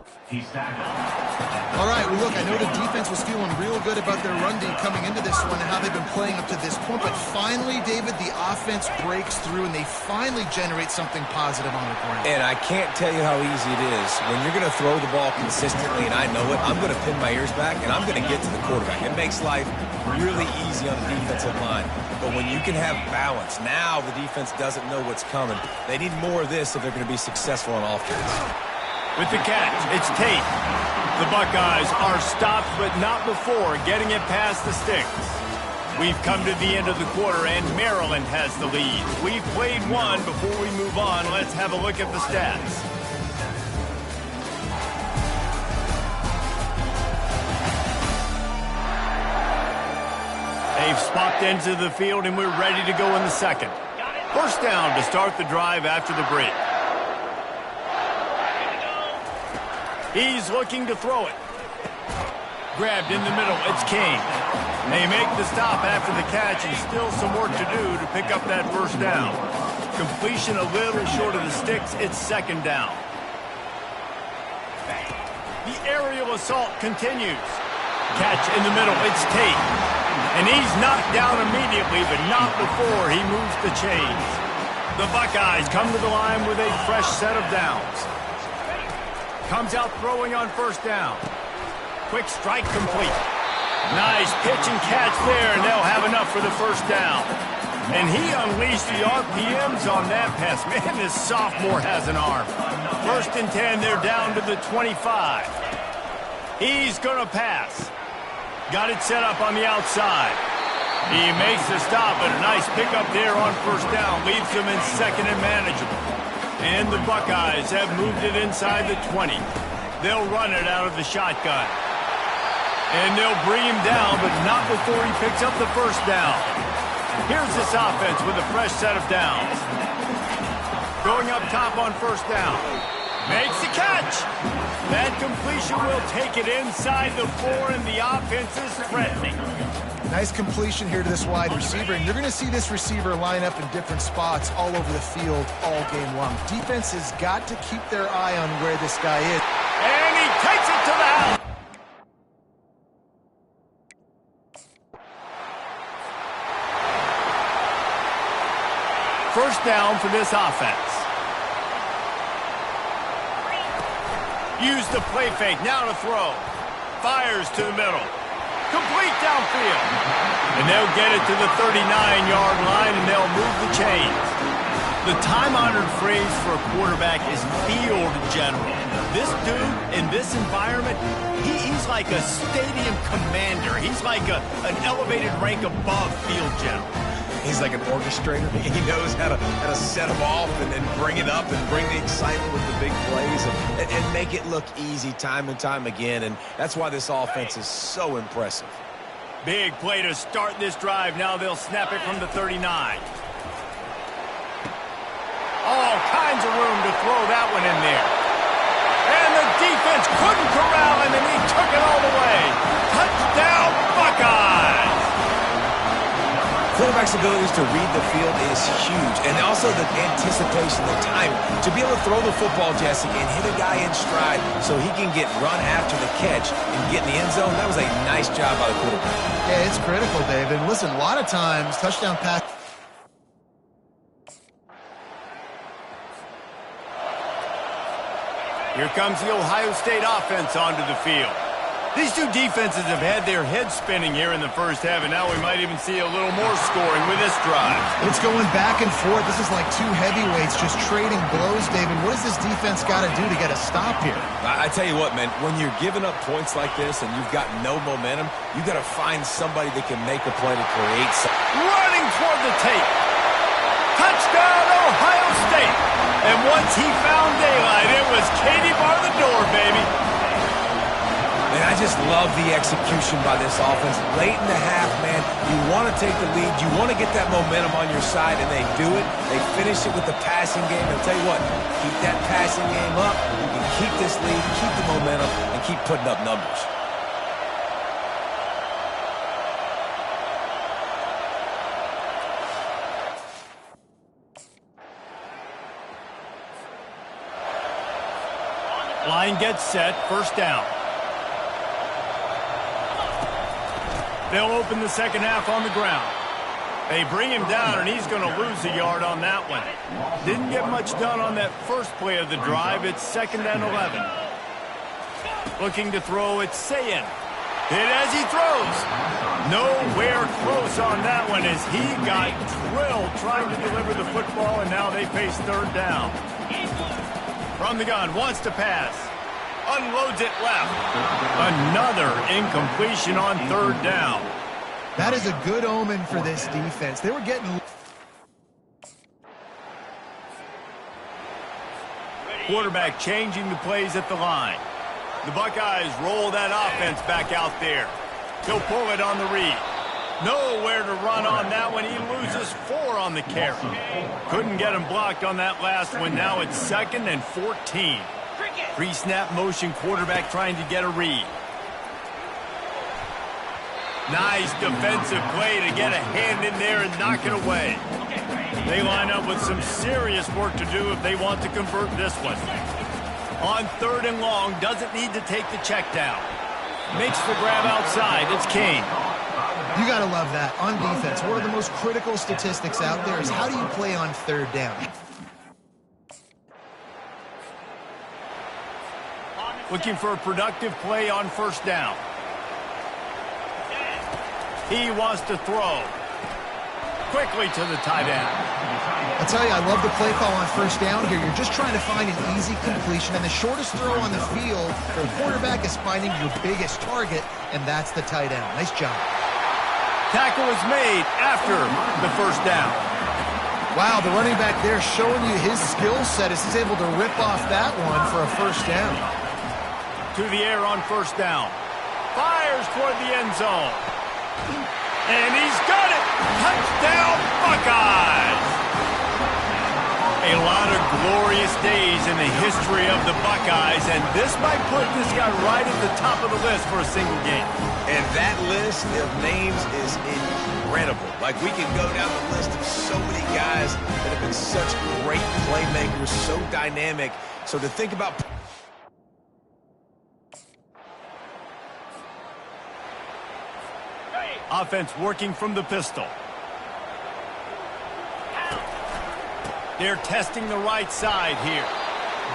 All right, well, look, I know the defense was feeling real good about their run D coming into this one and how they've been playing up to this point, but finally, David, the offense breaks through and they finally generate something positive on the ground. And I can't tell you how easy it is. When you're going to throw the ball consistently, and I know it, I'm going to pin my ears back, and I'm going to get to the quarterback. It makes life really easy on the defensive line. But when you can have balance, now the defense doesn't know what's coming. They need more of this if they're going to be successful on offense. With the catch, it's Tate. The Buckeyes are stopped, but not before getting it past the sticks. We've come to the end of the quarter, and Maryland has the lead. We've played one. Before we move on, let's have a look at the stats. They've swapped into the field, and we're ready to go in the second. First down to start the drive after the break. He's looking to throw it. Grabbed in the middle, it's King. They make the stop after the catch, and still some work to do to pick up that first down. Completion a little short of the sticks, it's second down. The aerial assault continues. Catch in the middle, it's Tate. And he's knocked down immediately, but not before he moves the chains. The Buckeyes come to the line with a fresh set of downs. Comes out throwing on first down. Quick strike complete. Nice pitch and catch there, and they'll have enough for the first down. And he unleashed the RPMs on that pass. Man, this sophomore has an arm. First and 10, they're down to the 25. He's going to pass. Got it set up on the outside. He makes the stop, but a nice pickup there on first down. Leaves them in second and manageable. And the Buckeyes have moved it inside the 20. They'll run it out of the shotgun. And they'll bring him down, but not before he picks up the first down. Here's this offense with a fresh set of downs. Going up top on first down. Makes the catch. That completion will take it inside the 4, and the offense is threatening. Nice completion here to this wide receiver, and you're going to see this receiver line up in different spots all over the field all game long. Defense has got to keep their eye on where this guy is. And he takes it to the house. First down for this offense. Use the play fake, now to throw. Fires to the middle. Complete downfield. And they'll get it to the 39-yard line, and they'll move the chains. The time-honored phrase for a quarterback is field general. This dude, in this environment, he's like a stadium commander. He's like an elevated rank above field general. He's like an orchestrator. He knows how to set them off and then bring it up and bring the excitement with the big plays and make it look easy time and time again. And that's why this offense is so impressive. Big play to start this drive. Now they'll snap it from the 39. All kinds of room to throw that one in there. And the defense couldn't corral him, and he took it all the way. Touchdown, Buckeyes! Quarterback's abilities to read the field is huge, and also the anticipation, the timing. To be able to throw the football, Jesse, and hit a guy in stride so he can get run after the catch and get in the end zone, that was a nice job by the quarterback. Yeah, it's critical, David. Listen, a lot of times, touchdown pass. Here comes the Ohio State offense onto the field. These two defenses have had their heads spinning here in the first half, and now we might even see a little more scoring with this drive. It's going back and forth. This is like two heavyweights just trading blows, David. What does this defense got to do to get a stop here? I tell you what, man, when you're giving up points like this and you've got no momentum, you got to find somebody that can make a play to create something. Running toward the tape. Touchdown, Ohio State. And once he found daylight, it was Katie bar the door, baby. And I just love the execution by this offense. Late in the half, man, you want to take the lead. You want to get that momentum on your side, and they do it. They finish it with the passing game. I'll tell you what, keep that passing game up. You can keep this lead, keep the momentum, and keep putting up numbers. Line gets set, first down. They'll open the second half on the ground. They bring him down, and he's going to lose a yard on that one. Didn't get much done on that first play of the drive. It's 2nd and 11. Looking to throw, it's Sayin. Hit as he throws. Nowhere close on that one as he got drilled trying to deliver the football, and now they face third down. From the gun, wants to pass. Unloads it left. Another incompletion on third down. That is a good omen for this defense. They were getting... Quarterback changing the plays at the line. The Buckeyes roll that offense back out there. He'll pull it on the read. Nowhere to run on that one. He loses 4 on the carry. Couldn't get him blocked on that last one. Now it's 2nd and 14. Pre-snap motion, quarterback trying to get a read. Nice defensive play to get a hand in there and knock it away. They line up with some serious work to do if they want to convert this one. On 3rd and long, doesn't need to take the check down. Makes the grab outside. It's King. You got to love that. On defense, one of the most critical statistics out there is how do you play on 3rd down? Looking for a productive play on 1st down. He wants to throw. Quickly to the tight end. I tell you, I love the play call on 1st down here. You're just trying to find an easy completion, and the shortest throw on the field for a quarterback is finding your biggest target, and that's the tight end. Nice job. Tackle is made after the 1st down. Wow, the running back there showing you his skill set as he's able to rip off that one for a 1st down. To the air on 1st down. Fires toward the end zone. And he's got it! Touchdown, Buckeyes! A lot of glorious days in the history of the Buckeyes, and this might put this guy right at the top of the list for a single game. And that list of names is incredible. Like, we can go down the list of so many guys that have been such great playmakers, so dynamic. So to think about... Offense working from the pistol. They're testing the right side here.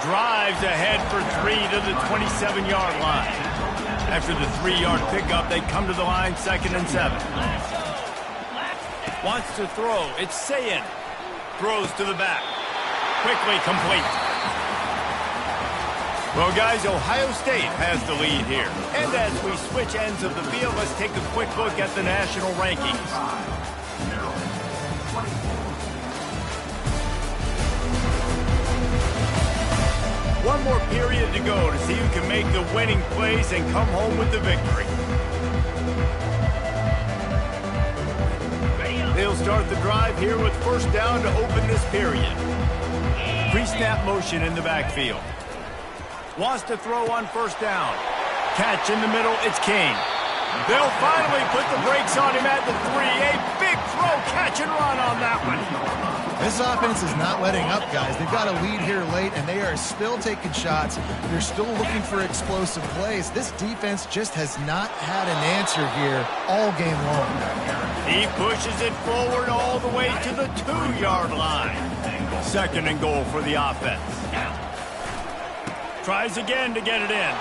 Drives ahead for 3 to the 27-yard line. After the 3-yard pickup, they come to the line 2nd and 7. Wants to throw. It's Sayin. Throws to the back. Quickly complete. Well, guys, Ohio State has the lead here. And as we switch ends of the field, let's take a quick look at the national rankings. One more period to go to see who can make the winning plays and come home with the victory. They'll start the drive here with 1st down to open this period. Pre-snap motion in the backfield. Wants to throw on 1st down. Catch in the middle, it's King. They'll finally put the brakes on him at the 3. A big throw, catch and run on that one. This offense is not letting up, guys. They've got a lead here late, and they are still taking shots. They're still looking for explosive plays. This defense just has not had an answer here all game long. He pushes it forward all the way to the 2-yard line. 2nd and goal for the offense. Tries again to get it in.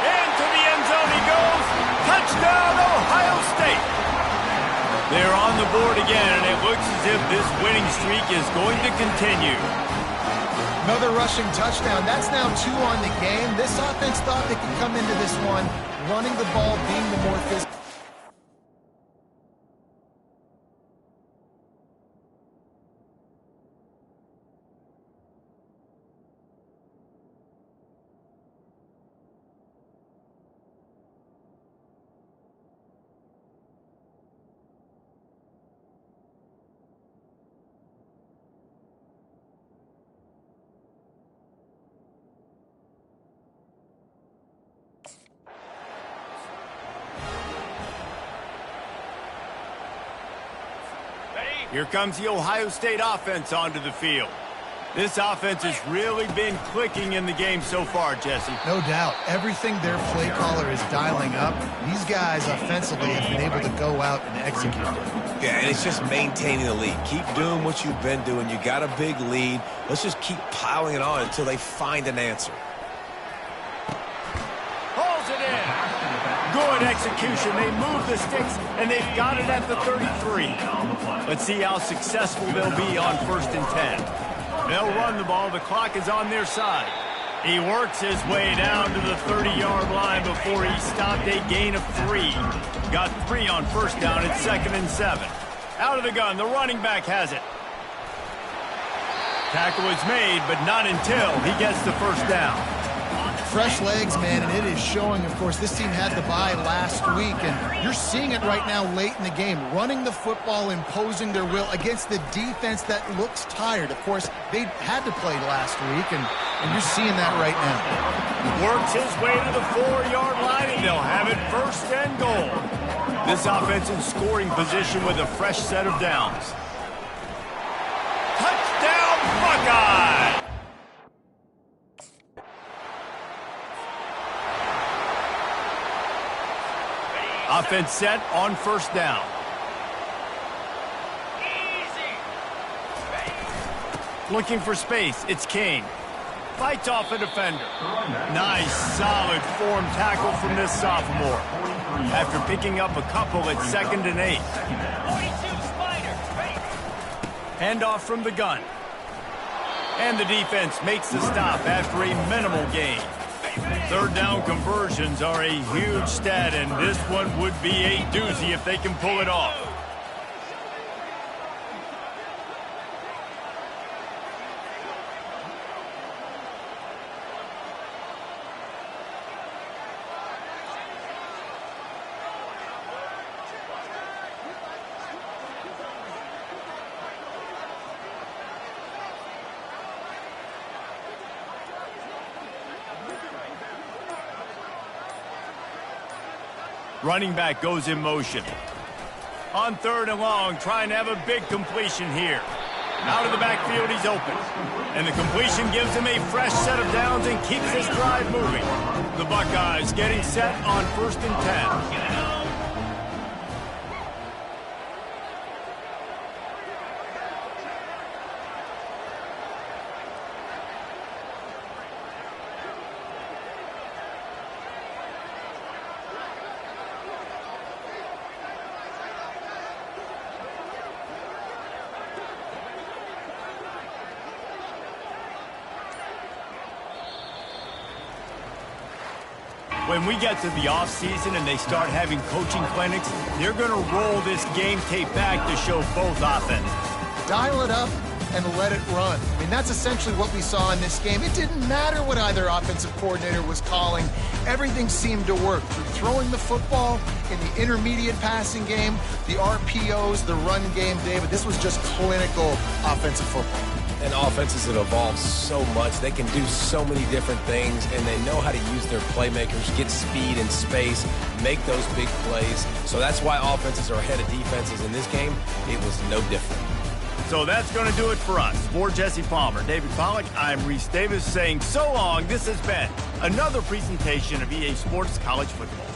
Into the end zone he goes. Touchdown, Ohio State. They're on the board again, and it looks as if this winning streak is going to continue. Another rushing touchdown. That's now 2 on the game. This offense thought they could come into this one running the ball, being the more physical. Here comes the Ohio State offense onto the field. This offense has really been clicking in the game so far, Jesse. No doubt. Everything their play caller is dialing up, these guys offensively have been able to go out and execute. Yeah, and it's just maintaining the lead. Keep doing what you've been doing. You got a big lead. Let's just keep piling it on until they find an answer. Holds it in. Good execution. They move the sticks, and they've got it at the 33. Let's see how successful they'll be on 1st and 10. They'll run the ball. The clock is on their side. He works his way down to the 30-yard line before he stopped a gain of 3. Got 3 on 1st down. It's 2nd and 7. Out of the gun. The running back has it. Tackle is made, but not until he gets the 1st down. Fresh legs, man, and it is showing, of course, this team had the bye last week, and you're seeing it right now late in the game, running the football, imposing their will against the defense that looks tired. Of course, they had to play last week, and you're seeing that right now. Works his way to the 4-yard line, and they'll have it 1st and goal. This offense in scoring position with a fresh set of downs. Touchdown, Buckeye! Offense set on 1st down. Looking for space. It's King. Fights off a defender. Nice, solid form tackle from this sophomore. After picking up a couple at 2nd and 8. Handoff from the gun. And the defense makes the stop after a minimal gain. 3rd down conversions are a huge stat, and this one would be a doozy if they can pull it off. Running back goes in motion. On 3rd and long, trying to have a big completion here. Out of the backfield, he's open. And the completion gives him a fresh set of downs and keeps this drive moving. The Buckeyes getting set on 1st and 10. When we get to the offseason and they start having coaching clinics, they're going to roll this game tape back to show both offenses. Dial it up and let it run. I mean, that's essentially what we saw in this game. It didn't matter what either offensive coordinator was calling. Everything seemed to work through throwing the football in the intermediate passing game, the RPOs, the run game, David. This was just clinical offensive football. And offenses have evolved so much. They can do so many different things, and they know how to use their playmakers, get speed and space, make those big plays. So that's why offenses are ahead of defenses in this game. It was no different. So that's going to do it for us. For Jesse Palmer, David Pollack, I'm Reese Davis saying so long. This has been another presentation of EA Sports College Football.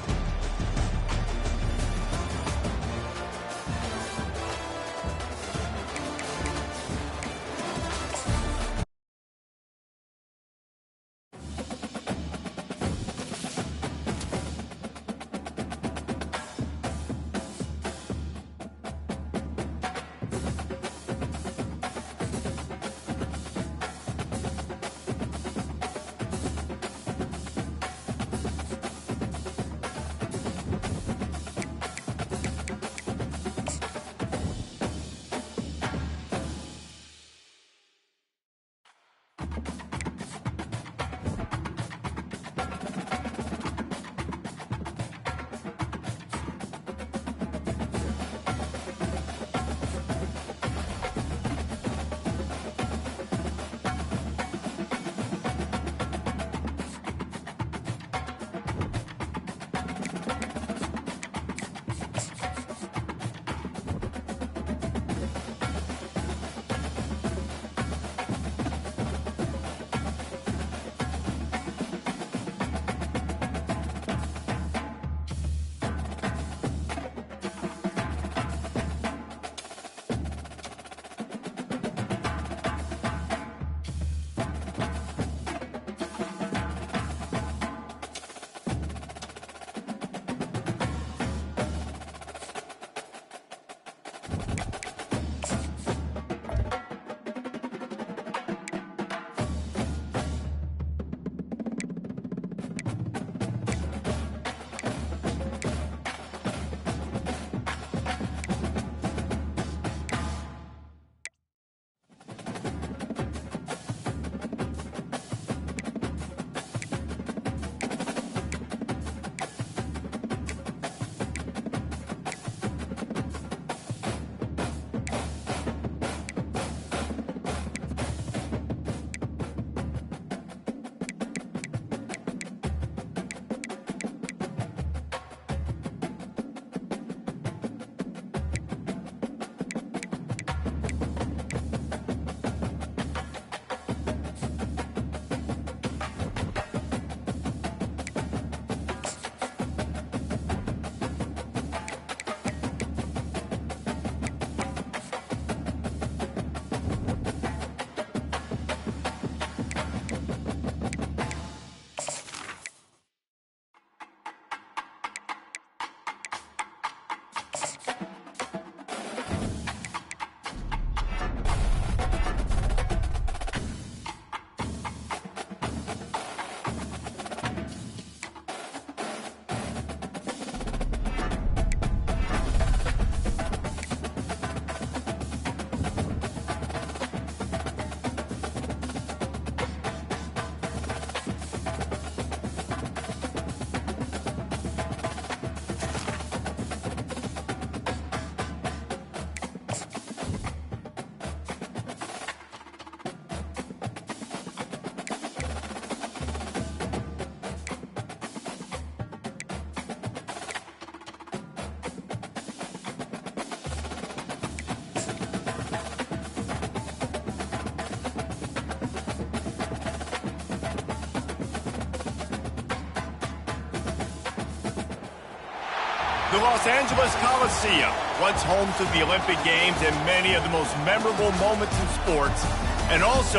The Los Angeles Coliseum, once home to the Olympic Games and many of the most memorable moments in sports, and also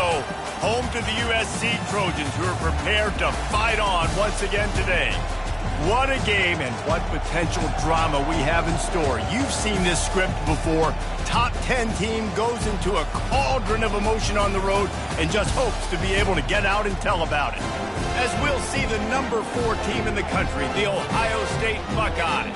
home to the USC Trojans, who are prepared to fight on once again today. What a game and what potential drama we have in store. You've seen this script before. Top 10 team goes into a cauldron of emotion on the road and just hopes to be able to get out and tell about it. As we'll see the number 4 team in the country, the Ohio State Buckeyes,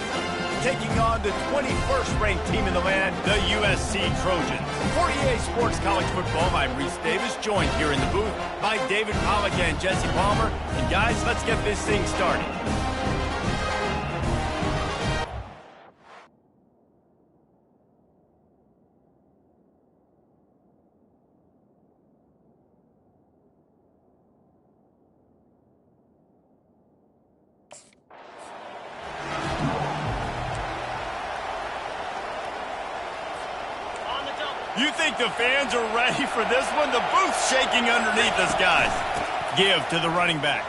taking on the 21st ranked team in the land, the USC Trojans. For EA Sports College Football, I'm Reese Davis, joined here in the booth by David Pollack and Jesse Palmer. And guys, let's get this thing started. You think the fans are ready for this one? The booth's shaking underneath us, guys. Give to the running back.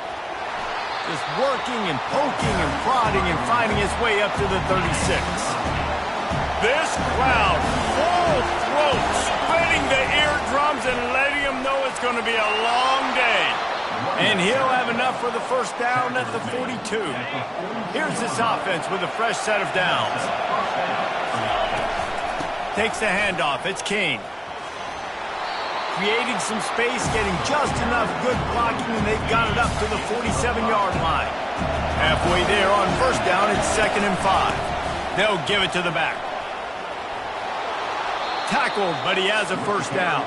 Just working and poking and prodding and finding his way up to the 36. This crowd, full throat, splitting the eardrums and letting them know it's going to be a long day. And he'll have enough for the first down at the 42. Here's this offense with a fresh set of downs. Takes the handoff. It's King. Creating some space, getting just enough good blocking, and they've got it up to the 47-yard line. Halfway there on first down, it's 2nd and 5. They'll give it to the back. Tackled, but he has a first down.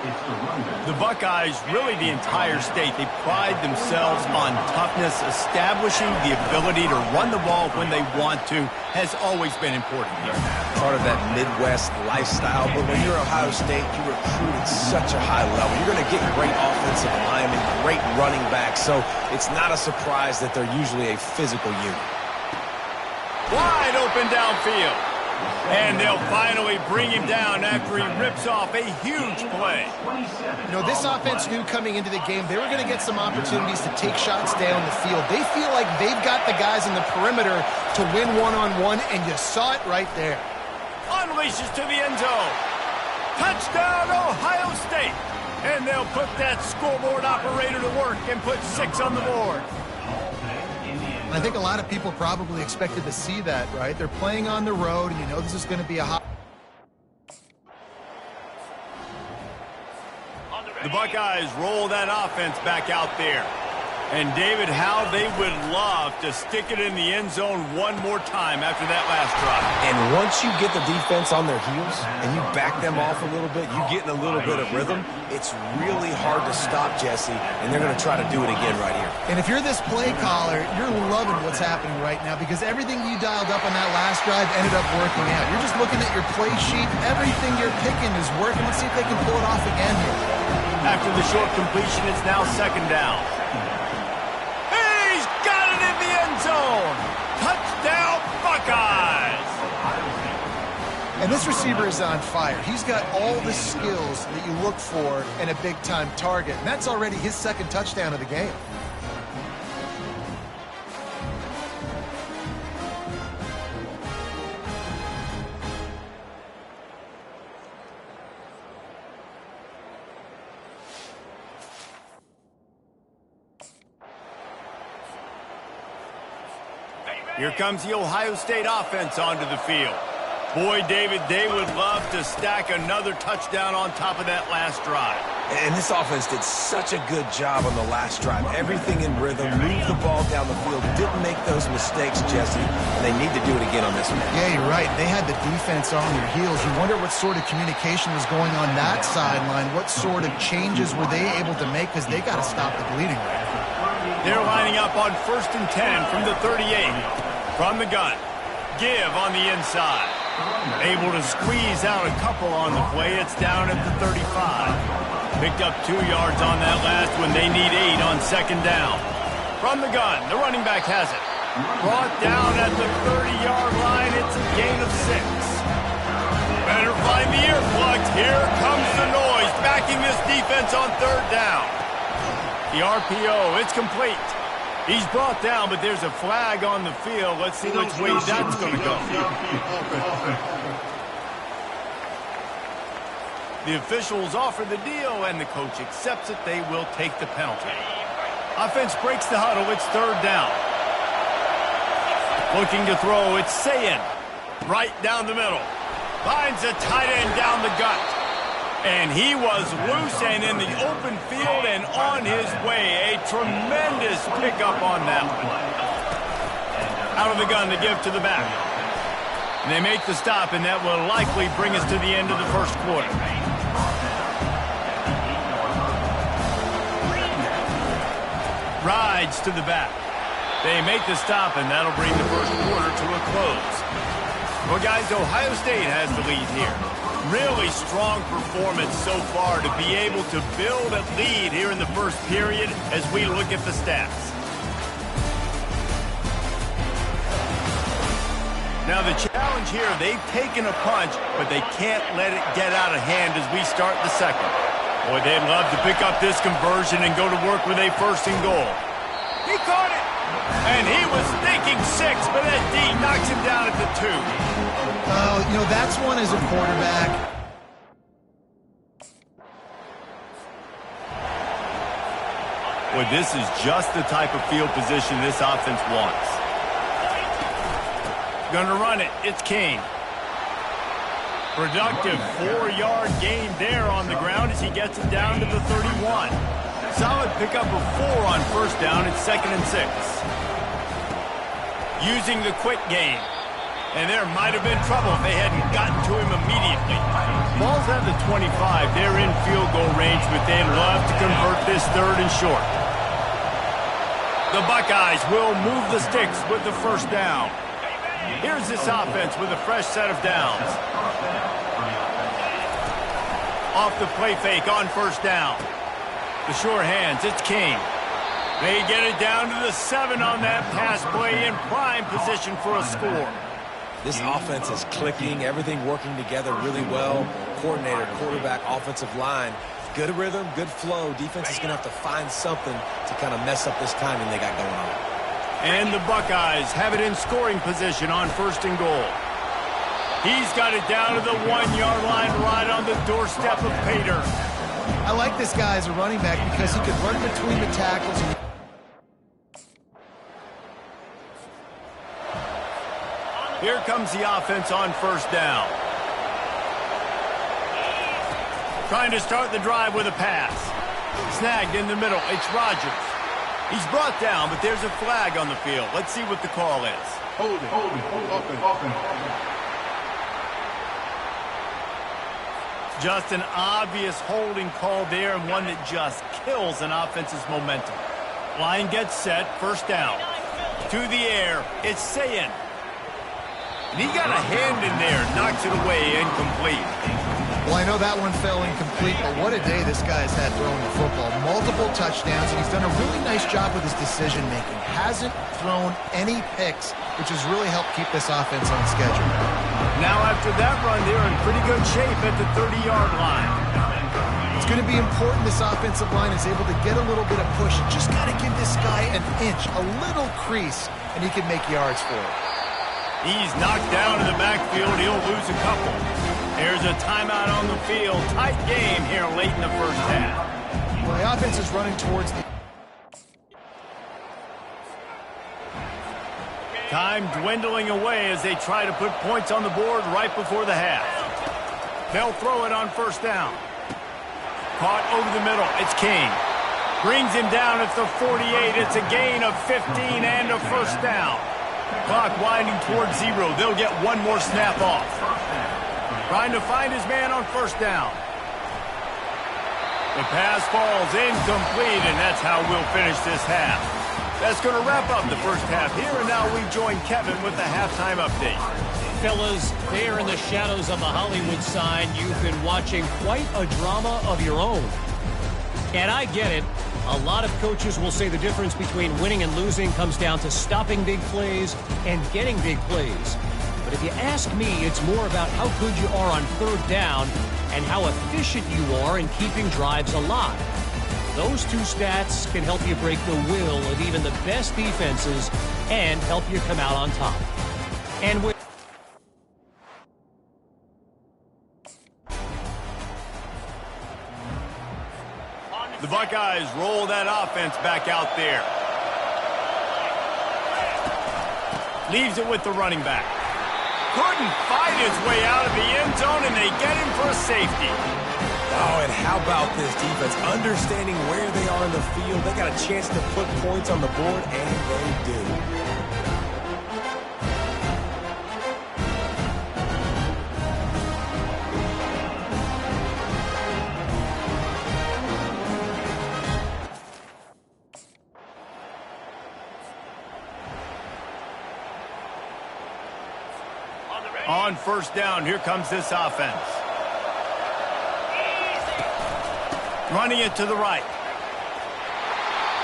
The Buckeyes, really the entire state, they pride themselves on toughness. Establishing the ability to run the ball when they want to has always been important here. Part of that Midwest lifestyle, but when you're Ohio State, you recruit at such a high level. You're going to get great offensive linemen, great running backs, so it's not a surprise that they're usually a physical unit. Wide open downfield. And they'll finally bring him down after he rips off a huge play. You know, this offense knew coming into the game they were going to get some opportunities to take shots down the field. They feel like they've got the guys in the perimeter to win one-on-one, and you saw it right there. Unleashes to the end zone. Touchdown, Ohio State. And they'll put that scoreboard operator to work and put 6 on the board. I think a lot of people probably expected to see that, right? They're playing on the road, and you know this is going to be a hot... The Buckeyes roll that offense back out there. And, David, how they would love to stick it in the end zone one more time after that last drive. And once you get the defense on their heels and you back them off a little bit, you get in a little bit of rhythm, it's really hard to stop, Jesse, and they're going to try to do it again right here. And if you're this play caller, you're loving what's happening right now because everything you dialed up on that last drive ended up working out. You're just looking at your play sheet. Everything you're picking is working. Let's see if they can pull it off again here. After the short completion, it's now 2nd down. He's got it in the end zone. Touchdown, Buckeyes. And this receiver is on fire. He's got all the skills that you look for in a big-time target. And that's already his 2nd touchdown of the game. Here comes the Ohio State offense onto the field. Boy, David, they would love to stack another touchdown on top of that last drive. And this offense did such a good job on the last drive. Everything in rhythm, moved the ball down the field, didn't make those mistakes, Jesse, and they need to do it again on this one. Yeah, you're right. They had the defense on their heels. You wonder what sort of communication was going on that sideline. What sort of changes were they able to make because they got to stop the bleeding right now. They're lining up on 1st and 10 from the 38. From the gun. Give on the inside. Able to squeeze out a couple on the play. It's down at the 35. Picked up 2 yards on that last one. They need 8 on 2nd down. From the gun, the running back has it. Brought down at the 30-yard line. It's a gain of 6. Better find the earplugs. Here comes the noise, backing this defense on 3rd down. The RPO, it's complete. He's brought down, but there's a flag on the field. Let's see which way that's going to go. The officials offer the deal, and the coach accepts it. They will take the penalty. Offense breaks the huddle. It's third down. Looking to throw. It's Sayin. Right down the middle. Finds a tight end down the gut. And he was loose and in the open field and on his way. A tremendous pickup on that one. Out of the gun to give to the back. And they make the stop, and that will likely bring us to the end of the first quarter. Rides to the back. They make the stop, and that'll bring the first quarter to a close. Well, guys, Ohio State has the lead here. Really strong performance so far to be able to build a lead here in the first period as we look at the stats. Now the challenge here, they've taken a punch, but they can't let it get out of hand as we start the second. Boy, they'd love to pick up this conversion and go to work with a first and goal. He caught it! And he was thinking 6, but that D knocks him down at the 2. Oh, you know, that's one as a quarterback. Boy, this is just the type of field position this offense wants. Gonna run it. It's King. Productive 4-yard gain there on the ground as he gets it down to the 31. Solid pickup of 4 on first down. It's 2nd and 6. Using the quick game. And there might have been trouble if they hadn't gotten to him immediately. Ball's at the 25. They're in field goal range, but they'd love to convert this 3rd and short. The Buckeyes will move the sticks with the first down. Here's this offense with a fresh set of downs. Off the play fake on first down. The sure hands, it's King. They get it down to the 7 on that pass play in prime position for a score. This offense is clicking, everything working together really well. Coordinator, quarterback, offensive line. Good rhythm, good flow. Defense is going to have to find something to kind of mess up this timing they got going on. And the Buckeyes have it in scoring position on first and goal. He's got it down to the 1-yard line right on the doorstep of Pater. I like this guy as a running back because he could run between the tackles. Here comes the offense on first down. Trying to start the drive with a pass. Snagged in the middle. It's Rodgers. He's brought down, but there's a flag on the field. Let's see what the call is. Hold it. Just an obvious holding call there, and one that just kills an offense's momentum. Line gets set, first down. To the air, it's Sayin. And he got a hand in there, knocks it away, incomplete. Well, I know that one fell incomplete, but what a day this guy's had throwing the football. Multiple touchdowns, and he's done a really nice job with his decision-making. Hasn't thrown any picks, which has really helped keep this offense on schedule. Now after that run, they're in pretty good shape at the 30-yard line. It's going to be important this offensive line is able to get a little bit of push. Just got to give this guy an inch, a little crease, and he can make yards for it. He's knocked down in the backfield. He'll lose a couple. There's a timeout on the field. Tight game here late in the first half. Well, the offense is running towards the... Time dwindling away as they try to put points on the board right before the half. They'll throw it on first down. Caught over the middle. It's King. Brings him down at the 48. It's a gain of 15 and a first down. Clock winding towards 0. They'll get one more snap off. Trying to find his man on first down. The pass falls incomplete, and that's how we'll finish this half. That's going to wrap up the first half here, and now we join Kevin with the halftime update. Fellas, there in the shadows of the Hollywood sign, you've been watching quite a drama of your own. And I get it. A lot of coaches will say the difference between winning and losing comes down to stopping big plays and getting big plays. But if you ask me, it's more about how good you are on third down and how efficient you are in keeping drives alive. Those two stats can help you break the will of even the best defenses and help you come out on top. And with the Buckeyes roll that offense back out there. Leaves it with the running back. Couldn't fight his way out of the end zone, and they get him for a safety. Oh, and how about this defense? Understanding where they are in the field. They got a chance to put points on the board, and they do. On first down, here comes this offense. Running it to the right.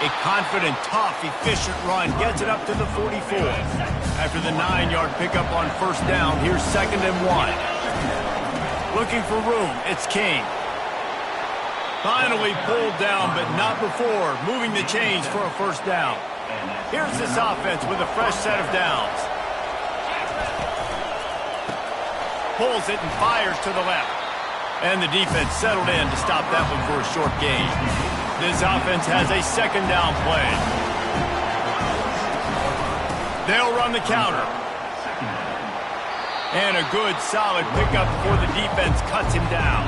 A confident, tough, efficient run gets it up to the 44. After the 9-yard pickup on first down, here's 2nd and 1. Looking for room, it's King. Finally pulled down, but not before moving the chains for a first down. Here's this offense with a fresh set of downs. Pulls it and fires to the left. And the defense settled in to stop that one for a short gain. This offense has a 2nd down play. They'll run the counter. And a good, solid pickup before the defense cuts him down.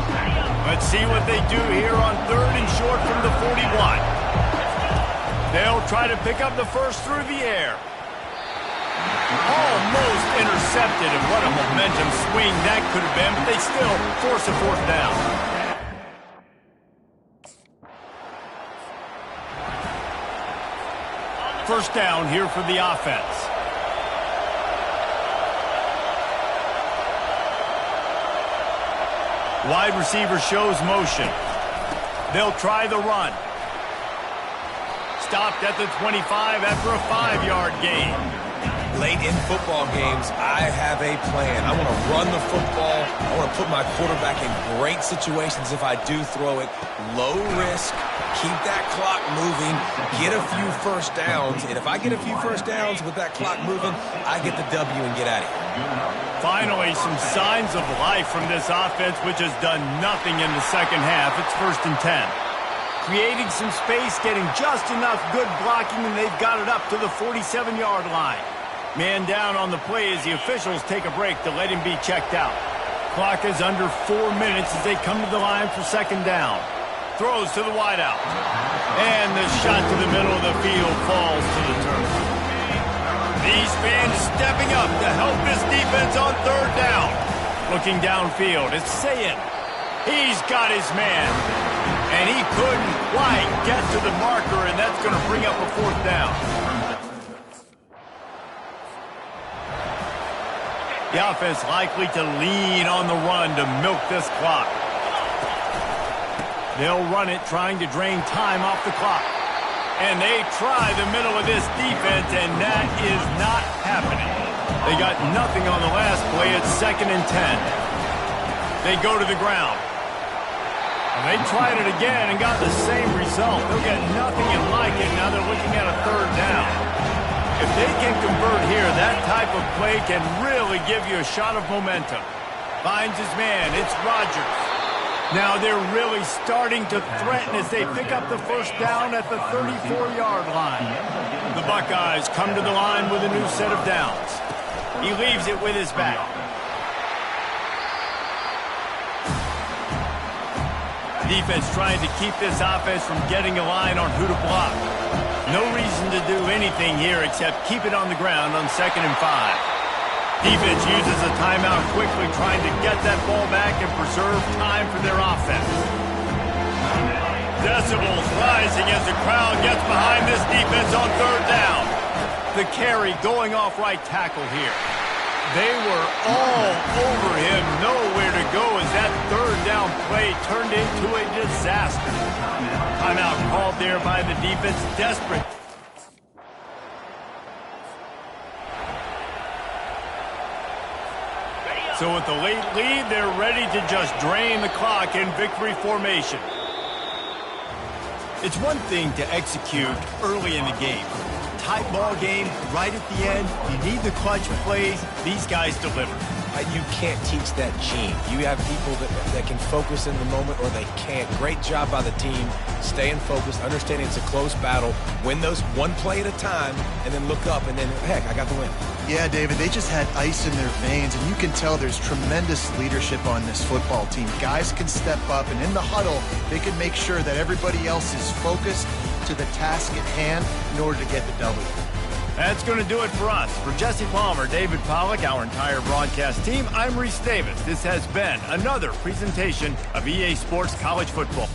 Let's see what they do here on 3rd and short from the 41. They'll try to pick up the first through the air. Almost intercepted, and what a momentum swing that could have been, but they still force a 4th down. First down here for the offense. Wide receiver shows motion. They'll try the run. Stopped at the 25 after a 5-yard gain. Late in football games, I have a plan. I want to run the football. I want to put my quarterback in great situations if I do throw it. Low risk, keep that clock moving, get a few first downs. And if I get a few first downs with that clock moving, I get the W and get out of here. Finally, some signs of life from this offense, which has done nothing in the second half. It's 1st and 10. Creating some space, getting just enough good blocking, and they've got it up to the 47-yard line. Man down on the play as the officials take a break to let him be checked out. Clock is under 4 minutes as they come to the line for 2nd down. Throws to the wideout. And the shot to the middle of the field falls to the turf. These fans stepping up to help this defense on 3rd down. Looking downfield, it's Sayin. He's got his man. And he couldn't quite get to the marker, and that's going to bring up a 4th down. The offense likely to lean on the run to milk this clock. They'll run it, trying to drain time off the clock. And they try the middle of this defense, and that is not happening. They got nothing on the last play. It's 2nd and 10. They go to the ground. And they tried it again and got the same result. They'll get nothing and like it. Now they're looking at a 3rd down. If they can convert here, that type of play can really give you a shot of momentum. Finds his man. It's Rodgers. Now they're really starting to threaten as they pick up the first down at the 34-yard line. The Buckeyes come to the line with a new set of downs. He leaves it with his back. Defense trying to keep this offense from getting a line on who to block. No reason to do anything here except keep it on the ground on 2nd and 5. Defense uses a timeout quickly, trying to get that ball back and preserve time for their offense. Decibels rising as the crowd gets behind this defense on 3rd down. The carry going off right tackle here. They were all over him, nowhere to go as that 3rd down play turned into a disaster. Timeout called there by the defense, desperate. So with the late lead, they're ready to just drain the clock in victory formation. It's one thing to execute early in the game. Tight ball game, right at the end, you need the clutch plays. These guys deliver. You can't teach that gene. You have people that can focus in the moment or they can't. Great job by the team, staying focused, understanding it's a close battle, win those one play at a time, and then look up, and then, heck, I got the win. Yeah, David, they just had ice in their veins, and you can tell there's tremendous leadership on this football team. Guys can step up, and in the huddle, they can make sure that everybody else is focused to the task at hand in order to get the W. That's going to do it for us. For Jesse Palmer, David Pollack, our entire broadcast team, I'm Reese Davis. This has been another presentation of EA Sports College Football.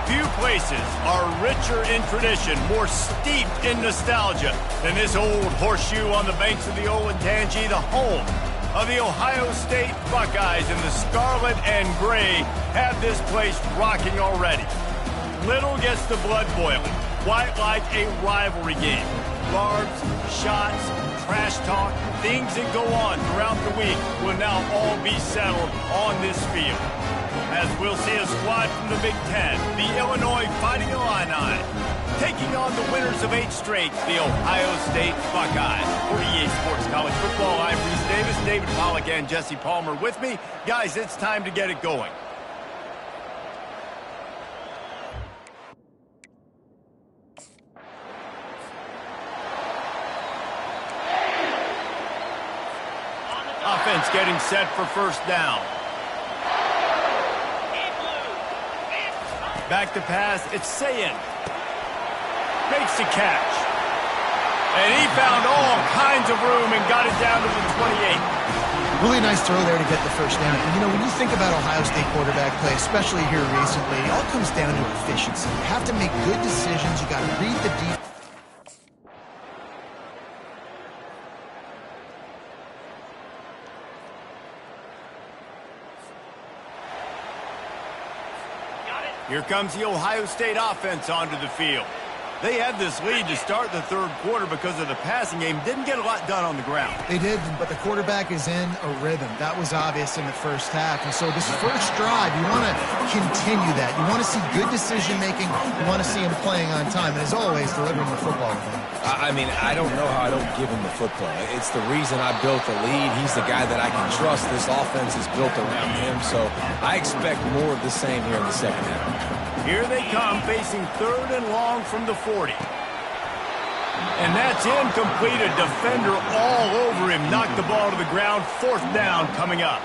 Few places are richer in tradition, more steeped in nostalgia than this old horseshoe on the banks of the Olentangy, the home of the Ohio State Buckeyes. And the scarlet and gray have this place rocking already. Little gets the blood boiling, quite like a rivalry game. Barbs, shots, trash talk, things that go on throughout the week will now all be settled on this field. As we'll see a squad from the Big Ten, the Illinois Fighting Illini, taking on the winners of 8 straight, the Ohio State Buckeyes. For EA Sports College Football, I'm Reese Davis, David Pollack, and Jesse Palmer with me. Guys, it's time to get it going. Offense getting set for first down. Back to pass, it's Sayin. Makes the catch. And he found all kinds of room and got it down to the 28. Really nice throw there to get the first down. And, you know, when you think about Ohio State quarterback play, especially here recently, it all comes down to efficiency. You have to make good decisions. You got to read the defense. Here comes the Ohio State offense onto the field. They had this lead to start the third quarter because of the passing game. Didn't get a lot done on the ground. They did, but the quarterback is in a rhythm. That was obvious in the first half. And so this first drive, you want to continue that. You want to see good decision-making. You want to see him playing on time. And as always, delivering the football. I mean, I don't know how I don't give him the football. It's the reason I built the lead. He's the guy that I can trust. This offense is built around him. So I expect more of the same here in the second half. Here they come, facing 3rd and long from the 40. And that's incomplete. A defender all over him. Knocked the ball to the ground. 4th down coming up.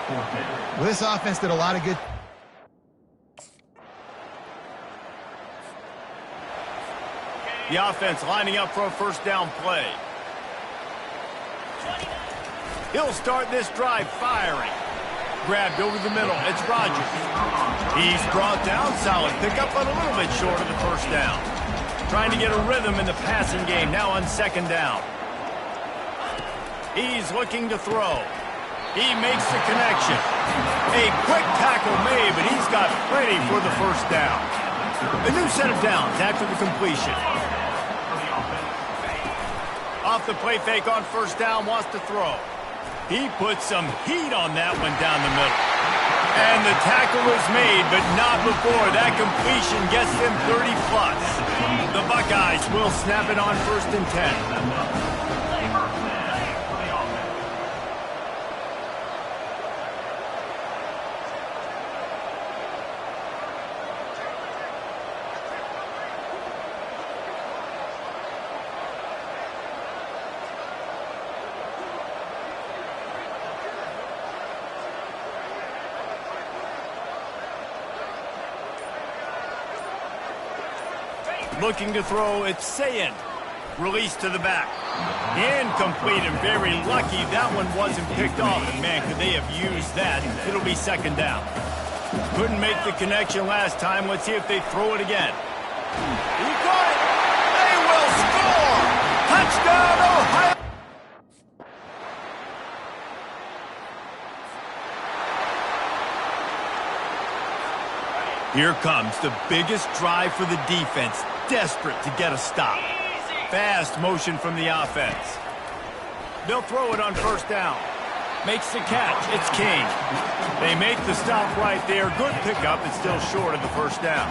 Well, this offense did a lot of good. The offense lining up for a 1st down play. He'll start this drive firing. Grabbed over the middle. It's Rodgers. He's brought down. Solid pickup, but a little bit short of the 1st down. Trying to get a rhythm in the passing game. Now on 2nd down. He's looking to throw. He makes the connection. A quick tackle made, but he's got plenty for the 1st down. A new set of downs after the completion. Off the play fake on 1st down, wants to throw. He puts some heat on that one down the middle. And the tackle is made, but not before that completion gets them 30-plus. The Buckeyes will snap it on 1st and 10. Looking to throw, it's Sayend. Release to the back. Incomplete and very lucky that one wasn't picked off. And man, could they have used that. It'll be 2nd down. Couldn't make the connection last time. Let's see if they throw it again. He got it. They will score. Touchdown, Ohio. Here comes the biggest drive for the defense. Desperate to get a stop. Fast motion from the offense. They'll throw it on 1st down. Makes the catch. It's King. They make the stop right there. Good pickup. It's still short of the 1st down.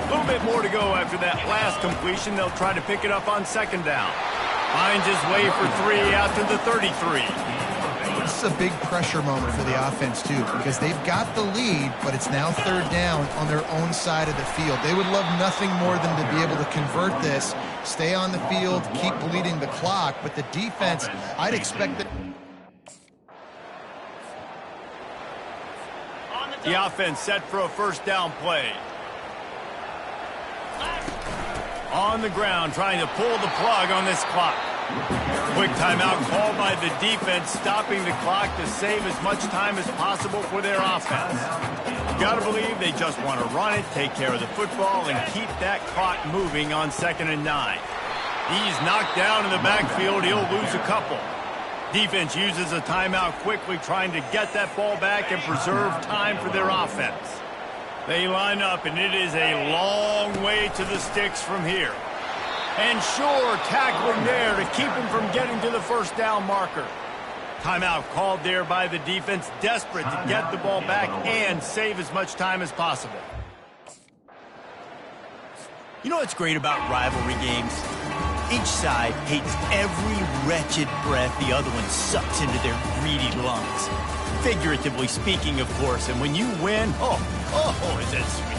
A little bit more to go after that last completion. They'll try to pick it up on 2nd down. Finds his way for 3 out to the 33. This is a big pressure moment for the offense, too, because they've got the lead, but it's now 3rd down on their own side of the field. They would love nothing more than to be able to convert this, stay on the field, keep bleeding the clock, but the defense, I'd expect that. The offense set for a 1st down play. On the ground, trying to pull the plug on this clock. Quick timeout called by the defense, stopping the clock to save as much time as possible for their offense. Got to believe they just want to run it, take care of the football, and keep that clock moving on 2nd and 9. He's knocked down in the backfield. He'll lose a couple. Defense uses a timeout quickly, trying to get that ball back and preserve time for their offense. They line up, and it is a long way to the sticks from here. And sure, tackling there to keep him from getting to the 1st down marker. Timeout called there by the defense, desperate to get the ball back and save as much time as possible. You know what's great about rivalry games? Each side hates every wretched breath the other one sucks into their greedy lungs. Figuratively speaking, of course, and when you win, oh, is that sweet.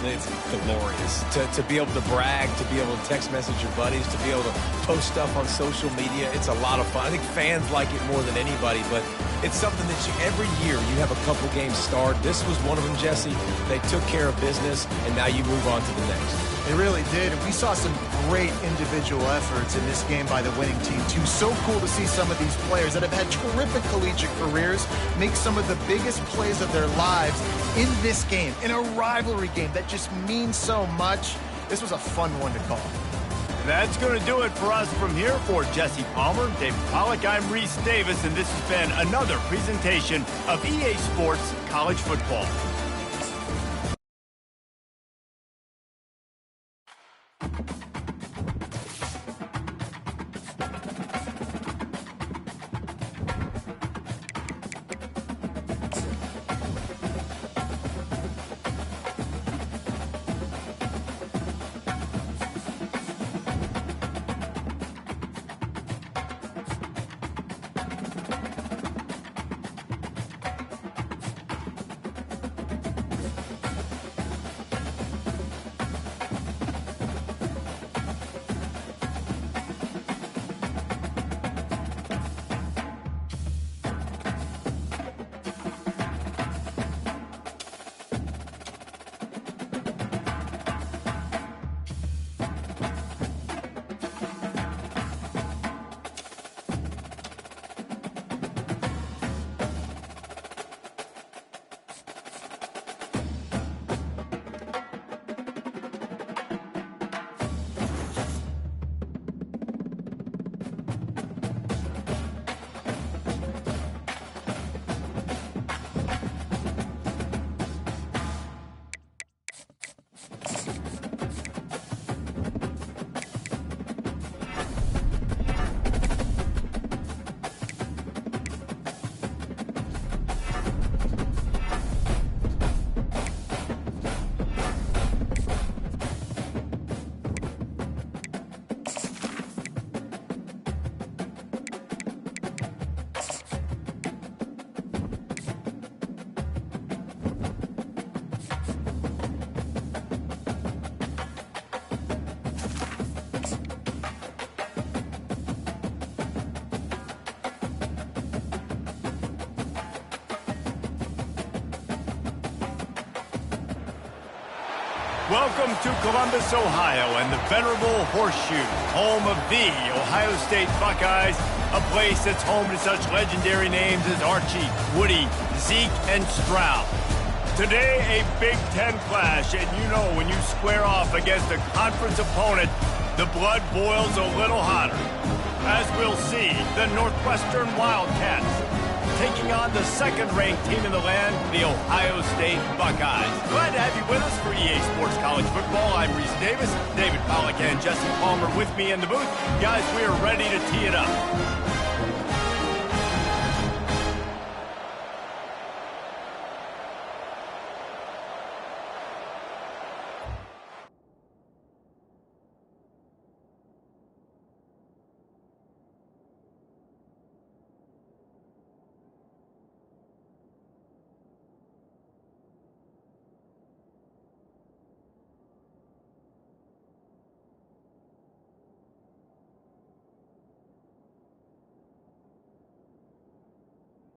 It's glorious to be able to brag, to be able to text message your buddies, to be able to post stuff on social media. It's a lot of fun. I think fans like it more than anybody, but it's something that every year you have a couple games start. This was one of them, Jesse. They took care of business, and now you move on to the next. They really did, and we saw some great individual efforts in this game by the winning team, too. So cool to see some of these players that have had terrific collegiate careers make some of the biggest plays of their lives in this game, in a rivalry game that just means so much. This was a fun one to call. That's going to do it for us from here. For Jesse Palmer, David Pollack, I'm Reese Davis, and this has been another presentation of EA Sports College Football. Welcome to Columbus, Ohio, and the venerable Horseshoe, home of the Ohio State Buckeyes, a place that's home to such legendary names as Archie, Woody, Zeke, and Stroud. Today, a Big Ten clash, and you know when you square off against a conference opponent, the blood boils a little hotter. As we'll see, the Northwestern Wildcats taking on the second-ranked team in the land, the Ohio State Buckeyes. Glad to have you with us for EA Sports College Football. I'm Reese Davis, David Pollack and Jesse Palmer with me in the booth. Guys, we are ready to tee it up.